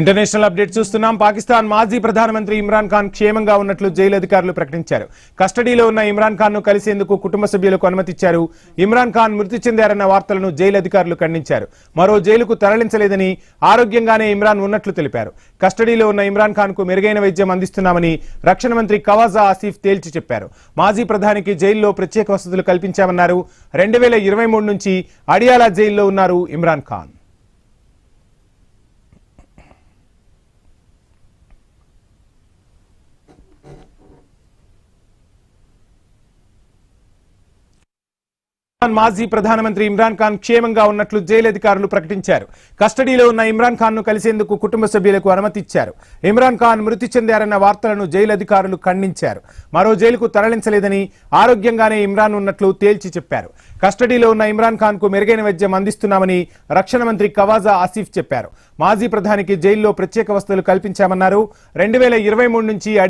International update చూస్తున్నాం. పాకిస్తాన్ మాజీ ప్రధానమంత్రి ఇమ్రాన్ ఖాన్ క్షేమంగా ఉన్నట్లు జైలు అధికారులు ప్రకటించారు. కస్టడీలో ఉన్న ఇమ్రాన్ ఖాన్ ను కలిసేందుకు కుటుంబ సభ్యులకు అనుమతిచ్చారు. ఇమ్రాన్ ఖాన్ మృతి చెందారన్న వార్తలను జైలు అధికారులు ఖండించారు. మరో జైలుకు తరలించలేదని, ఆరోగ్యంగానే ఇమ్రాన్ ఉన్నట్లు తెలిపారు. కస్టడీలో ఉన్న ఇమ్రాన్ ఖాన్ కు మెరుగైన వైద్యం అందిస్తున్నామని రక్షణ మంత్రి ఖవాజా ఆసిఫ్ తేల్చి చెప్పారు. మాజీ ప్రధానికి జైల్లో ప్రత్యేక వసతులు కల్పించామన్నారు. 2023 నుంచి అడియాలా జైల్లో ఉన్నారు ఇమ్రాన్ ఖాన్. మాజీ ప్రధానమంత్రి ఇమ్రాన్ ఖాన్ క్షేమంగా ఉన్నట్లు జైలు అధికారులు ప్రకటించారు. కస్టడీలో ఉన్న ఇమ్రాన్ ఖాన్ ను కలిసేందుకు కుటుంబ సభ్యులకు అనుమతిచ్చారు. ఇమ్రాన్ ఖాన్ మృతి చెందారన్న వార్తలను జైలు అధికారులు ఖండించారు. మరో జైలుకు తరలించలేదని, ఆరోగ్యంగానే ఇమ్రాన్ ఉన్నట్లు తేల్చి చెప్పారు. కస్టడీలో ఉన్న ఇమ్రాన్ ఖాన్ కు మెరుగైన వైద్యం అందిస్తున్నామని రక్షణ మంత్రి ఖవాజా ఆసిఫ్ చెప్పారు. మాజీ ప్రధానికి జైల్లో ప్రత్యేక వసతులు కల్పించామన్నారు. 2023 నుంచి